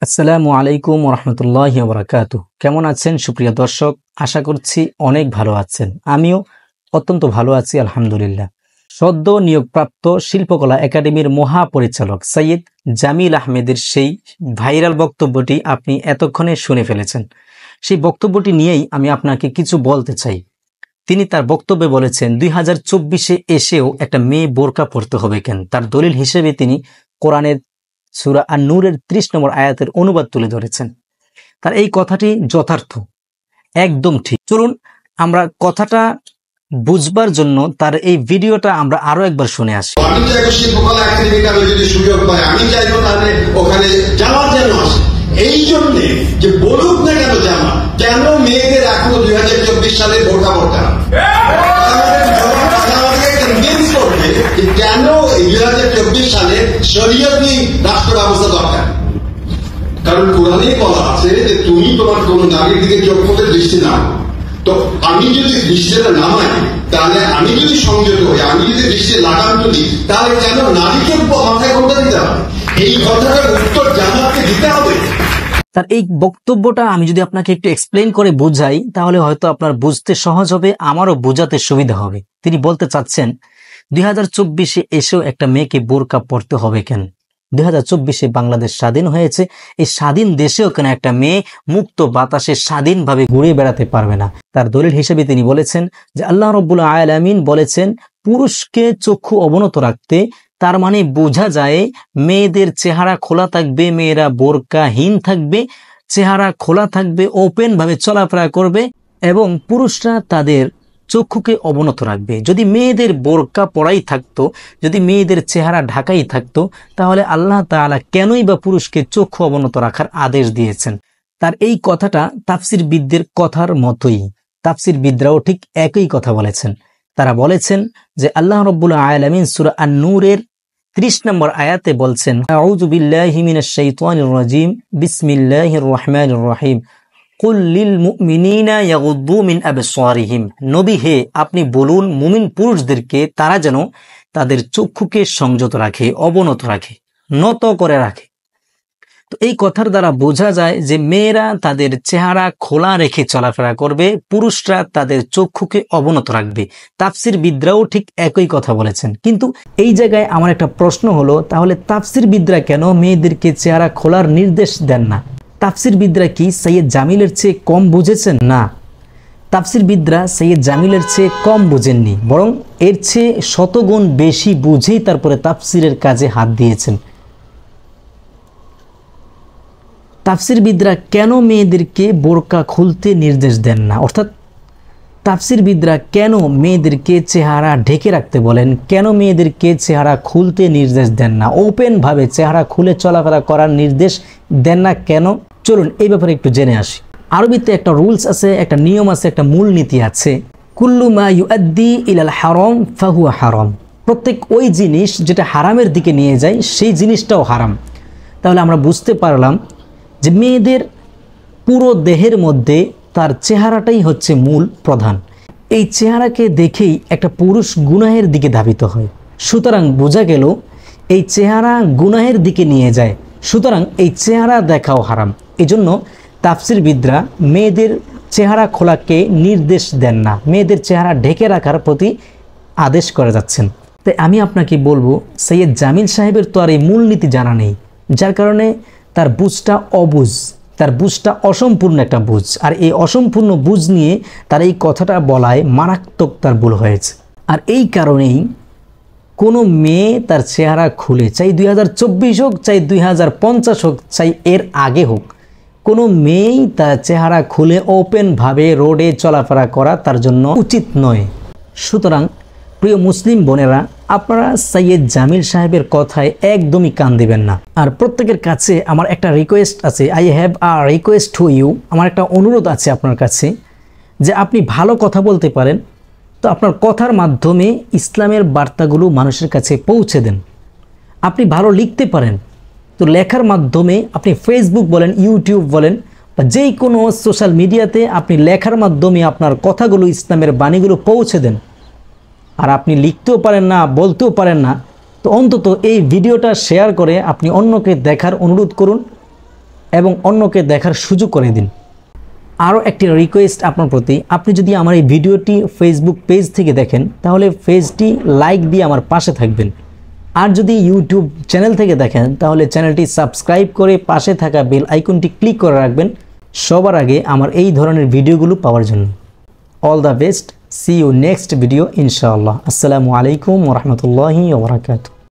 আসসালামু আলাইকুম ওরহমতুল্লাহি ওয়াবারাকাতুহু। কেমন আছেন সুপ্রিয় দর্শক? আশা করছি অনেক ভালো আছেন। আমিও অত্যন্ত ভালো আছি আলহামদুলিল্লাহ। সদ্য নিয়োগপ্রাপ্ত শিল্পকলা একাডেমির মহাপরিচালক সৈয়দ জামিল আহমেদের সেই ভাইরাল বক্তব্যটি আপনি এতক্ষণে শুনে ফেলেছেন। সেই বক্তব্যটি নিয়েই আমি আপনাকে কিছু বলতে চাই। তিনি তার বক্তব্যে বলেছেন 2024-এ এসেও একটা মেয়ে বোরকা পরতে হবে কেন? তার দলিল হিসেবে তিনি কোরআনের সূরা আন-নূরের 30 নম্বর আয়াতের অনুবাদ তুলে ধরেছেন। তার এই কথাটি যথার্থ, একদম ঠিক। চলুন আমরা কথাটা বুঝবার জন্য তার এই ভিডিওটা আমরা আরো একবার শুনে আসি। আমি চাইবো শিল্পকলা একাডেমিতে আমি যদি সুযোগ পাই, আমি চাইবো তাহলে ওখানে জামা যেন আসে। এই জন্যে যে বলুক না কেন জামা, কেন মেয়েদের এখনো 2024 সালে বোরকা পড়তে হবে? কেন 2024 সালে শরীয়তি রাষ্ট্র ব্যবস্থা দরকার? কারণ কোরআনেই বলা আছে যে তুমি তোমার কোন নারীর দিকে চোখ করে দৃষ্টি নাও। তো আমি যদি দৃষ্টিটা নামাই, তাহলে আমি যদি সংযত হই, আমি যদি দৃষ্টি লাগাম তুলি, তাহলে কেন নারীকে মাথায় কোনটা দিতে হবে? এই কথাটার উত্তর জামাতকে দিতে হবে। তার এই বক্তব্যটা আমি যদি আপনাকে একটু এক্সপ্লেইন করে বোঝাই, তাহলে হয়তো আপনার বুঝতে সহজ হবে, আমারও বোঝাতে সুবিধা হবে। তিনি বলতে চাচ্ছেন 2024-এ এসেও একটা মেয়েকে বোরকা পরতে হবে কেন? 2024-এ বাংলাদেশ স্বাধীন হয়েছে, এই স্বাধীন দেশেও কেন একটা মেয়ে মুক্ত বাতাসে স্বাধীনভাবে ঘুরে বেড়াতে পারবে না? তার দলিল হিসেবে তিনি বলেছেন যে আল্লাহ রাব্বুল আলামিন বলেছেন পুরুষকে চক্ষু অবনত রাখতে। তার মানে বোঝা যায় মেয়েদের চেহারা খোলা থাকবে, মেয়েরা বোরকাহীন থাকবে, চেহারা খোলা থাকবে, ওপেন ভাবে চলাফেরা করবে এবং পুরুষরা তাদের চক্ষুকে অবনত রাখবে। যদি মেয়েদের বোরকা পরাই থাকতো, যদি মেয়েদের চেহারা ঢাকাই থাকতো, তাহলে আল্লাহ তাআলা কেনই বা পুরুষকে চক্ষু অবনত রাখার আদেশ দিয়েছেন? তার এই কথাটা তাফসিরবিদদের কথার মতোই। তাফসিরবিদরাও ঠিক একই কথা বলেছেন। তারা বলেছেন যে আল্লাহ রাব্বুল আলামিন সূরা আন-নূরের 30 নম্বর আয়াতে বলছেন, আউযু বিল্লাহি মিনাশ শাইতানির রাজিম, বিসমিল্লাহির রহমানির রহিম, কুল লিল মুমিনিনা ইয়াগুদ্দু মিন আবসারিহিম। নবী হে, আপনি বলুন মুমিন পুরুষদেরকে তারা যেন তাদের চক্ষুকে সংযত রাখে, অবনত রাখে, নত করে রাখে। তো এই কথার দ্বারা বোঝা যায় যে মেয়েরা তাদের চেহারা খোলা রেখে চলাফেরা করবে, পুরুষরা তাদের চক্ষুকে অবনত রাখবে। তাফসিরবিদরাও ঠিক একই কথা বলেছেন। কিন্তু এই জায়গায় আমার একটা প্রশ্ন হলো, তাহলে তাফসিরবিদরা কেন মেয়েদেরকে চেহারা খোলার নির্দেশ দেন না? তাফসিরবিদরা কি সৈয়দ জামিলের চেয়ে কম বুঝেছেন? না, তাফসিরবিদরা সৈয়দ জামিলের চেয়ে কম বুঝেননি, বরং এর চেয়ে শতগুণ বেশি বুঝেই তারপরে তাফসিরের কাজে হাত দিয়েছেন। তাফসিরবিদরা কেন মেয়েদেরকে বোরকা খুলতে নির্দেশ দেন না? অর্থাৎ তাফসিরবিদরা কেন মেয়েদেরকে চেহারা ঢেকে রাখতে বলেন, কেন মেয়েদেরকে চেহারা খুলতে নির্দেশ দেন না, ওপেনভাবে চেহারা খুলে চলাফেরা করার নির্দেশ দেন না কেন? চলুন এই ব্যাপারে একটু জেনে আসি। আরবিতে একটা রুলস আছে, একটা নিয়ম আছে, একটা মূলনীতি আছে, কুল্লু মা ইউআদ্দি ইলাল হারাম ফাহুয়া হারাম। প্রত্যেক ওই জিনিস যেটা হারামের দিকে নিয়ে যায় সেই জিনিসটাও হারাম। তাহলে আমরা বুঝতে পারলাম যে মেয়েদের পুরো দেহের মধ্যে তার চেহারাটাই হচ্ছে মূল প্রধান। এই চেহারাকে দেখেই একটা পুরুষ গুনাহের দিকে ধাবিত হয়। সুতরাং বোঝা গেল এই চেহারা গুনাহের দিকে নিয়ে যায়, সুতরাং এই চেহারা দেখাও হারাম। এজন্য তাফসিরবিদরা মেয়েদের চেহারা খোলাকে নির্দেশ দেন না, মেয়েদের চেহারা ঢেকে রাখার প্রতি আদেশ করে যাচ্ছেন। তাই আমি আপনাকে বলবো, সৈয়দ জামিল সাহেবের তো আর এই মূলনীতি জানা নেই, যার কারণে তার বুঝটা অবুঝ, তার বুঝটা অসম্পূর্ণ একটা বুঝ। আর এই অসম্পূর্ণ বুঝ নিয়ে তার এই কথাটা বলায় মারাত্মক তার ভুল হয়েছে। আর এই কারণেই কোনো মেয়ে তার চেহারা খুলে, চাই 2024 হোক, চাই 2050 হোক, চাই এর আগে হোক, কোনো মেয়েই তার চেহারা খুলে ওপেনভাবে রোডে চলাফেরা করা তার জন্য উচিত নয়। সুতরাং প্রিয় মুসলিম বোনেরা, আপনারা সৈয়দ জামিল সাহেবের কথায় একদমই কান দিবেন না। আর প্রত্যেকের কাছে আমার একটা রিকোয়েস্ট আছে, I have a request to you. আমার একটা অনুরোধ আছে আপনার কাছে, যে আপনি ভালো কথা বলতে পারেন, তো আপনার কথার মাধ্যমে ইসলামের বার্তাগুলো মানুষের কাছে পৌঁছে দেন। আপনি ভালো লিখতে পারেন, তো লেখার মাধ্যমে আপনি ফেসবুক বলেন, ইউটিউব বলেন, বা যেই কোনো সোশ্যাল মিডিয়াতে আপনি লেখার মাধ্যমে আপনার কথাগুলো, ইসলামের বাণীগুলো পৌঁছে দেন। আর আপনি লিখতেও পারেন না, বলতেও পারেন না, তো অন্তত এই ভিডিওটা শেয়ার করে আপনি অন্যকে দেখার অনুরোধ করুন। এবং অন্যকে দেখার সুযোগ করে দিন। আরও একটি রিকোয়েস্ট আপনার প্রতি, আপনি যদি আমার এই ভিডিওটি ফেসবুক পেজ থেকে দেখেন তাহলে পেজটি লাইক দিয়ে আমার পাশে থাকবেন, আর যদি ইউটিউব চ্যানেল থেকে দেখেন তাহলে চ্যানেলটি সাবস্ক্রাইব করে পাশে থাকা বেল আইকনটি ক্লিক করে রাখবেন সবার আগে আমার এই ধরনের ভিডিওগুলো পাওয়ার জন্য। All the best, see you next video ইনশাআল্লাহ। আসসালামু আলাইকুম ওয়া রাহমাতুল্লাহি ওয়া বারাকাতুহু।